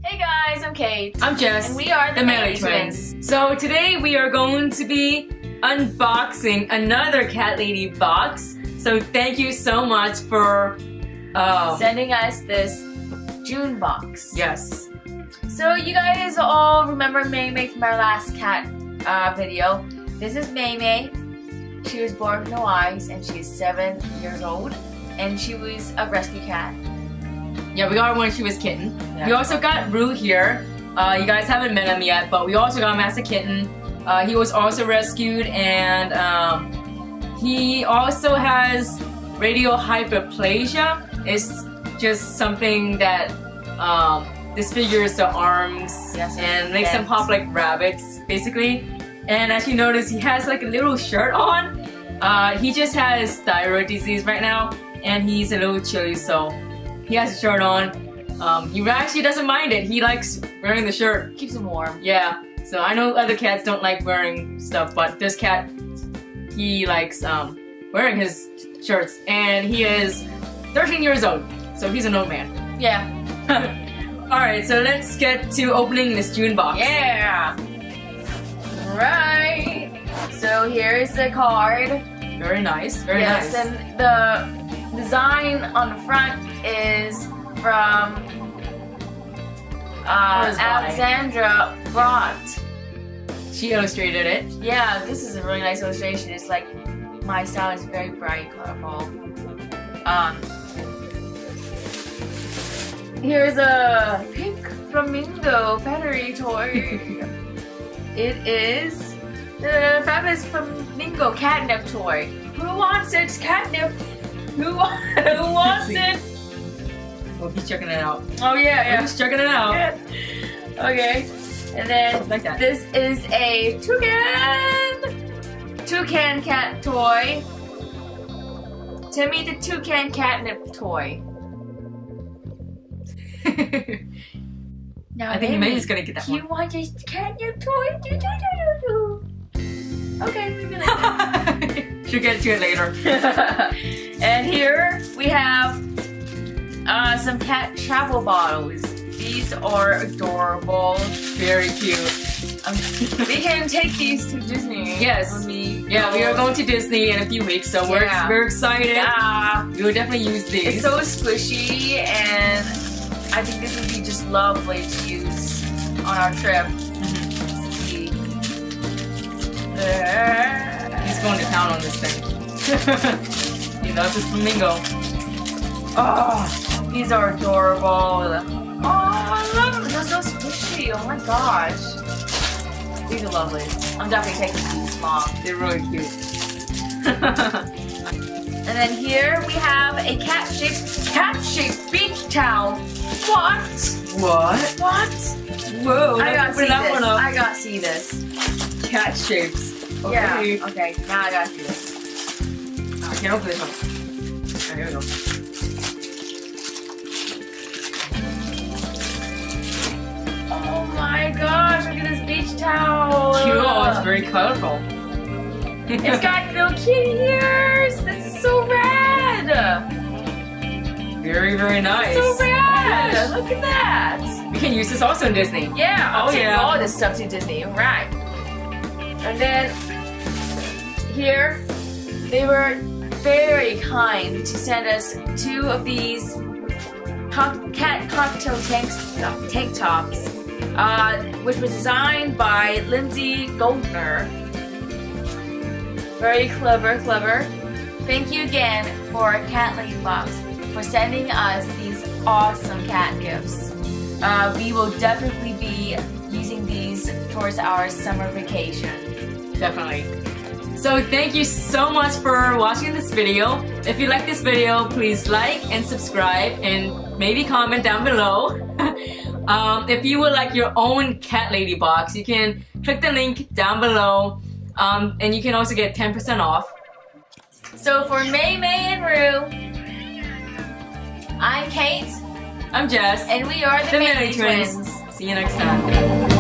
Hey guys, I'm Kate. I'm Jess. And we are the Melee Twins. So today we are going to be unboxing another Cat Lady box. So thank you so much for sending us this June box. Yes. So you guys all remember May from our last cat video. This is May. She was born with no eyes and she's 7 years old. And she was a rescue cat. Yeah, we got her when she was kitten. Yeah. We also got Rue here. You guys haven't met him yet, but we also got him as a kitten. He was also rescued, and he also has radio hyperplasia. It's just something that disfigures the arms and makes them pop like rabbits, basically. And as you notice, he has like a little shirt on. He just has thyroid disease right now, and he's a little chilly, so he has a shirt on. He actually doesn't mind it. He likes wearing the shirt. Keeps him warm. Yeah. So I know other cats don't like wearing stuff, but this cat, he likes wearing his shirts. And he is 13 years old, so he's an old man. Yeah. Alright, so let's get to opening this June box. Yeah. Right. So here's the card. Very nice. Very nice. Yes, and the design on the front is from Alexandra Brott. She illustrated it. Yeah, this is a really nice illustration. It's like, my style is very bright, colorful. Here's a pink flamingo battery toy. It is the fabulous flamingo catnip toy. Who wants it? Catnip. Who wants it? We'll be checking it out. Oh yeah. We're just checking it out. Yeah. Okay. And then like that. This is a toucan cat toy. Timmy the toucan catnip toy. Now I think May's gonna get that one. You want your catnip toy? Okay, maybe later. She'll get to it later. And here we have some cat travel bottles. These are adorable. Very cute. We can take these to Disney. Yes. We are going to Disney in a few weeks, so we're excited. Yeah. We will definitely use these. It's so squishy, and I think this would be just lovely to use on our trip. See. He's going to town on this thing. He loves his flamingo. Oh, these are adorable. Oh, I love them. They're so squishy. Oh my gosh. These are lovely. I'm definitely taking these, Mom. They're really cute. And then here we have a cat-shaped beach towel. What? Whoa, I gotta see that this. one up. I gotta see this. Cat shapes. Okay. Yeah. Okay. Now I gotta see this. I can't open this one. Oh, here we go. Oh my gosh! Look at this beach towel. Cute. Oh, it's very colorful. It's got little kitty ears. This is so rad. Very, very nice. So rad. Oh, look at that. we can use this also in Disney. Yeah. I'll take yeah. all this stuff to Disney. Right. And then here, they were very kind to send us 2 of these cat cocktail tank tops, which was designed by Lindsay Goldner. Very clever. Thank you again for CatLadyBox for sending us these awesome cat gifts. We will definitely be using these towards our summer vacation. Definitely. So thank you so much for watching this video. If you like this video, please like and subscribe and maybe comment down below. If you would like your own Cat Lady box, you can click the link down below, and you can also get 10% off. So for May and Rue, I'm Kate. I'm Jess. And we are the Melee Twins. See you next time.